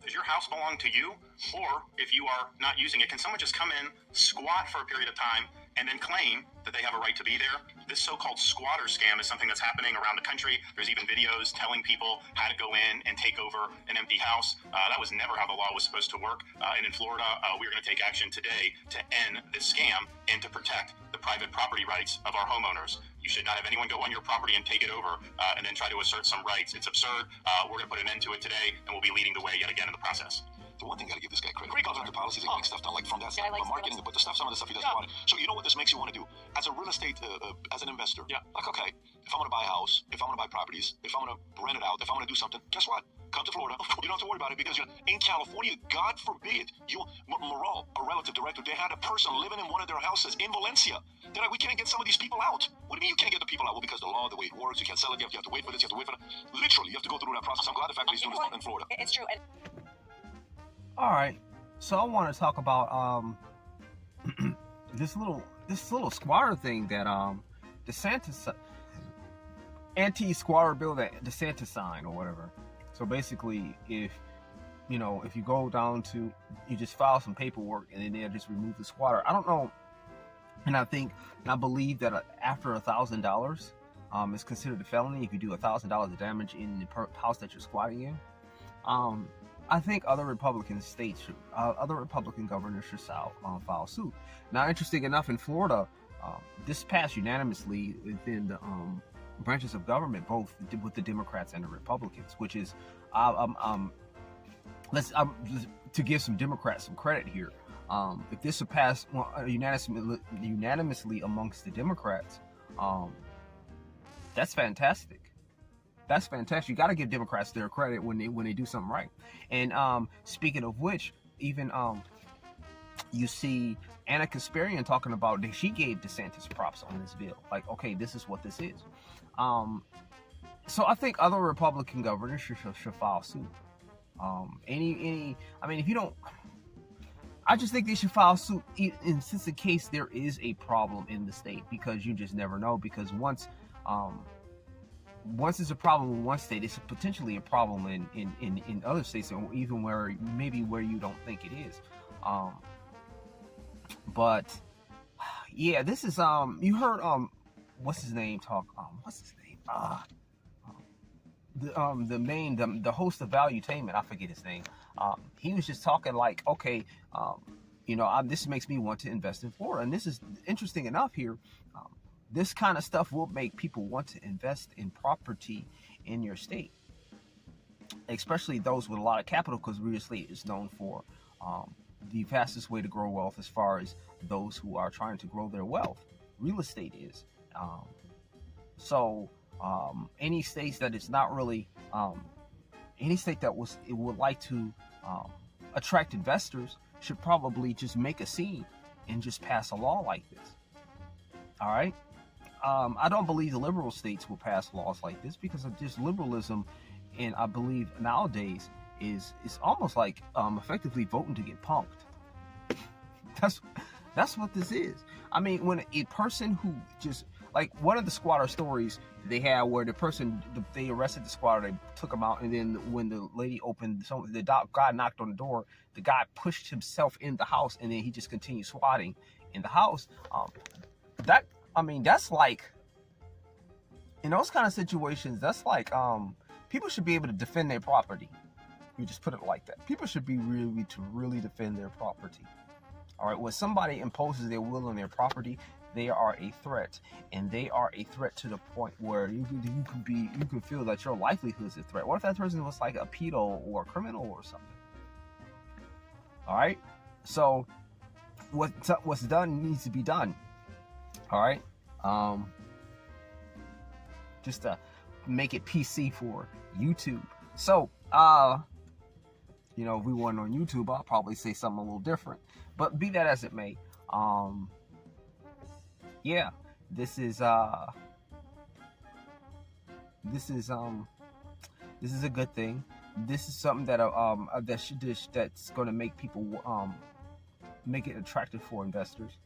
Does your house belong to you? Or if you are not using it, can someone just come in, squat for a period of time, and then claim that they have a right to be there? This so-called squatter scam is something that's happening around the country. There's even videos telling people how to go in and take over an empty house. That was never how the law was supposed to work. And in Florida, we're going to take action today to end this scam and to protect the private property rights of our homeowners. You should not have anyone go on your property and take it over and then try to assert some rights. It's absurd. We're going to put an end to it today, and we'll be leading the way yet again in the process. The one thing, gotta give this guy credit. He goes into policies and getting stuff done, like from that side, from marketing, but some of the stuff he does about it. So you know what this makes you want to do? As a real estate, as an investor, like, okay, if I'm gonna buy a house, if I'm gonna buy properties, if I'm gonna rent it out, if I'm gonna do something, guess what? Come to Florida. You don't have to worry about it because in California, God forbid, Moral, a relative director, they had a person living in one of their houses in Valencia. They're like, we can't get some of these people out. What do you mean you can't get the people out? Well, because the law, the way it works, you can't sell it, you have to wait for this, you have to wait for that. Literally, you have to go through that process. I'm glad the fact that he's doing this in Florida. It's true. All right, so I want to talk about this little squatter thing that Desantas, anti-squatter bill that Desantas signed or whatever. So basically, if you go down to, you just file some paperwork and then they'll just remove the squatter. I don't know, and I believe that after $1,000, it's considered a felony if you do $1,000 of damage in the house that you're squatting in. I think other Republican states should, other Republican governors should file suit. Now, interesting enough, in Florida, this passed unanimously within the branches of government, both with the Democrats and the Republicans, which is, to give some Democrats some credit here. If this would pass unanimously amongst the Democrats, that's fantastic. That's fantastic. You got to give Democrats their credit when they do something right. And speaking of which, even you see Anna Kasparian talking about that she gave DeSantis props on this bill. Like, okay, this is what this is. So I think other Republican governors should file suit. If you don't, I just think they should file suit in case there is a problem in the state, because you just never know. Because once it's a problem in one state, it's potentially a problem in other states, or even where you don't think it is. But yeah, this is you heard what's his name talk? What's his name? The host of Valuetainment, I forget his name. He was just talking like, okay, this makes me want to invest in Florida, and this is interesting enough here. This kind of stuff will make people want to invest in property in your state, especially those with a lot of capital, because real estate is known for the fastest way to grow wealth as far as those who are trying to grow their wealth. Real estate is. Any states that it's not really, any state that would like to attract investors should probably just make a scene and just pass a law like this. All right. I don't believe the liberal states will pass laws like this, because of just liberalism, and I believe nowadays is almost like effectively voting to get punked. That's what this is. I mean, when a person who just, like one of the squatter stories they had where they arrested the squatter, they took him out, and then when the lady opened, the guy knocked on the door, the guy pushed himself in the house, and then he just continued squatting in the house. That's like, in those kind of situations, that's like, people should be able to defend their property. You just put it like that. People should be really defend their property. All right, when somebody imposes their will on their property, they are a threat, and they are a threat to the point where you can feel that your livelihood is a threat. What if that person was like a pedo or a criminal or something? All right, so what's done needs to be done. All right, just to make it PC for YouTube. So, if we weren't on YouTube, I'll probably say something a little different. But be that as it may, this is a good thing. This is something that that's going to make people make it attractive for investors.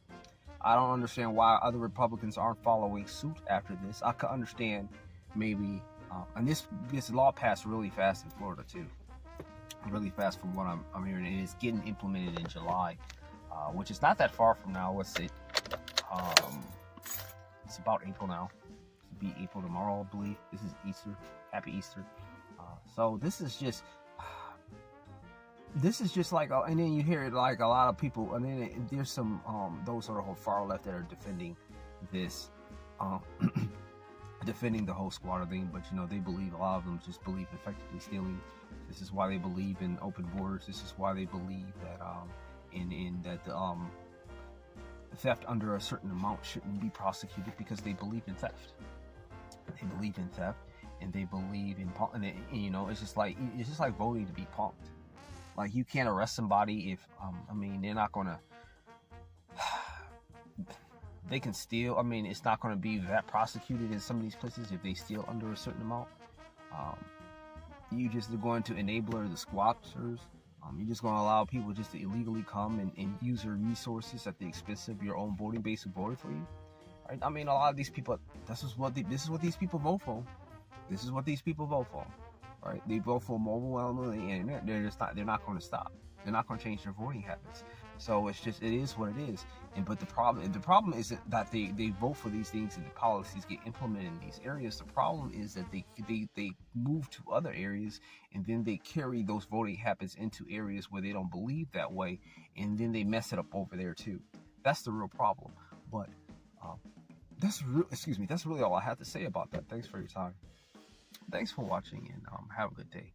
I don't understand why other Republicans aren't following suit after this. I could understand maybe, and this law passed really fast in Florida too. really fast from what I'm hearing. And it's getting implemented in July, which is not that far from now. What's it? It's about April now. It'll be April tomorrow, I believe. This is Easter. Happy Easter. So this is just like, and then you hear it like a lot of people, and then there's some those sort of far left that are defending this, defending the whole squatter thing. But they believe, a lot of them just believe effectively stealing. This is why they believe in open borders. This is why they believe that in that theft under a certain amount shouldn't be prosecuted, because they believe in theft. They believe in theft, and they believe in it's just like voting to be punked. Like, you can't arrest somebody if they're not gonna. They can steal. It's not gonna be that prosecuted in some of these places if they steal under a certain amount. You just are going to enabler the squatters. You're just going to allow people just to illegally come and use your resources at the expense of your own voting base who voted for you. Right? A lot of these people, this is what these people vote for. This is what these people vote for. Right? They vote for mobile element on the internet. They're not going to stop. They're not going to change their voting habits. So it is what it is. But the problem isn't that they vote for these things and the policies get implemented in these areas. The problem is that they move to other areas, and then they carry those voting habits into areas where they don't believe that way, and then they mess it up over there too. That's the real problem. But that's really all I have to say about that. Thanks for your time. Thanks for watching, and have a good day.